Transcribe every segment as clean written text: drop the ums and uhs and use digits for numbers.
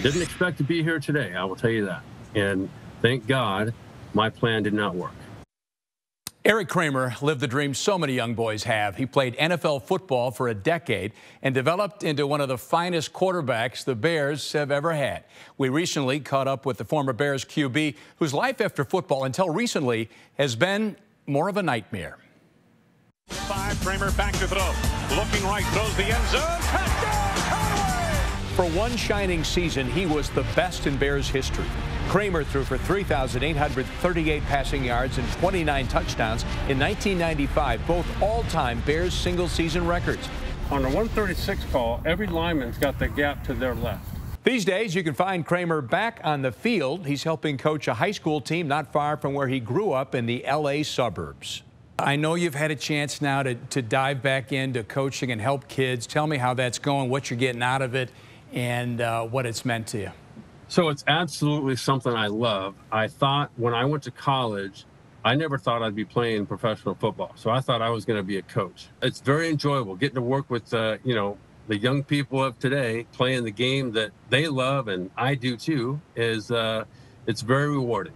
Didn't expect to be here today, I will tell you that. And thank God my plan did not work. Erik Kramer lived the dream so many young boys have. He played NFL football for a decade and developed into one of the finest quarterbacks the Bears have ever had. We recently caught up with the former Bears QB, whose life after football until recently has been more of a nightmare. 5, Kramer back to throw. Looking right, throws the end zone. Touchdown, Conway! For one shining season, he was the best in Bears history. Kramer threw for 3,838 passing yards and 29 touchdowns in 1995, both all-time Bears single-season records. On a 136 call, every lineman's got the gap to their left. These days, you can find Kramer back on the field. He's helping coach a high school team not far from where he grew up in the L.A. suburbs. I know you've had a chance now to dive back into coaching and help kids. Tell me how that's going, what you're getting out of it, and what it's meant to you. So it's absolutely something I love. I thought when I went to college, I never thought I'd be playing professional football. So I thought I was going to be a coach. It's very enjoyable getting to work with, the young people of today, playing the game that they love, and I do too, it's very rewarding.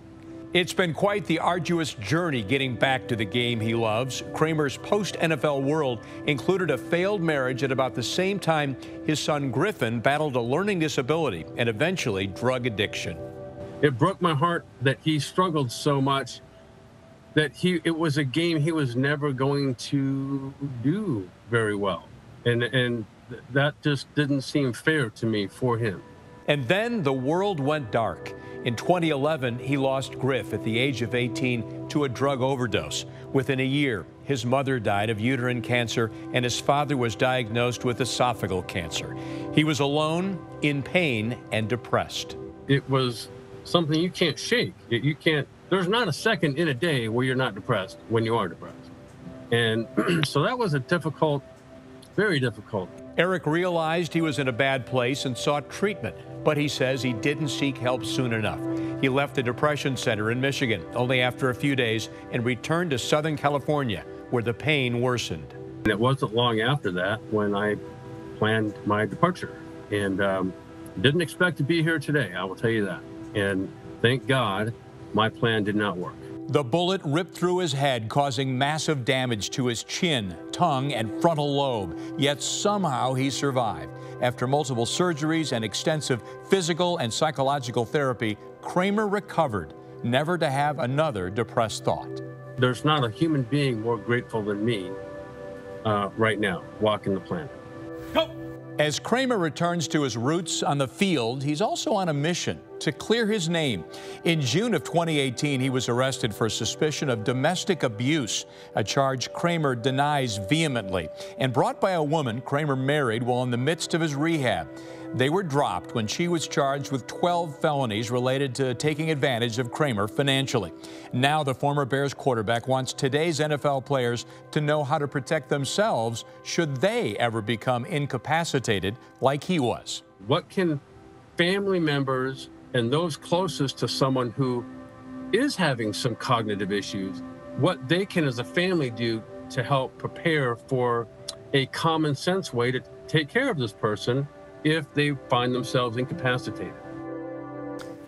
It's been quite the arduous journey getting back to the game he loves. Kramer's post-NFL world included a failed marriage at about the same time his son Griffin battled a learning disability and eventually drug addiction. It broke my heart that he struggled so much that it was a game he was never going to do very well. And that just didn't seem fair to me for him. And then the world went dark. In 2011, he lost Griff at the age of 18 to a drug overdose. Within a year, his mother died of uterine cancer and his father was diagnosed with esophageal cancer. He was alone, in pain, and depressed. It was something you can't shake. There's not a second in a day where you're not depressed when you are depressed. And so that was a difficult, very difficult. Erik realized he was in a bad place and sought treatment, but he says he didn't seek help soon enough. He left the depression center in Michigan only after a few days and returned to Southern California, where the pain worsened. And it wasn't long after that when I planned my departure, and didn't expect to be here today, I will tell you that. And thank God my plan did not work. The bullet ripped through his head, causing massive damage to his chin, tongue, and frontal lobe. Yet somehow he survived. After multiple surgeries and extensive physical and psychological therapy, Kramer recovered, never to have another depressed thought. There's not a human being more grateful than me right now, walking the planet. Go! As Kramer returns to his roots on the field, he's also on a mission to clear his name. In June of 2018, he was arrested for suspicion of domestic abuse, a charge Kramer denies vehemently, and brought by a woman Kramer married while in the midst of his rehab. They were dropped when she was charged with 12 felonies related to taking advantage of Kramer financially. Now the former Bears quarterback wants today's NFL players to know how to protect themselves should they ever become incapacitated like he was. What can family members and those closest to someone who is having some cognitive issues, what they can as a family do to help prepare for a common sense way to take care of this person if they find themselves incapacitated.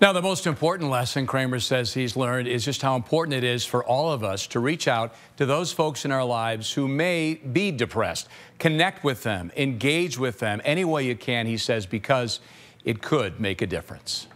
Now, the most important lesson Kramer says he's learned is just how important it is for all of us to reach out to those folks in our lives who may be depressed. Connect with them, engage with them any way you can, he says, because it could make a difference.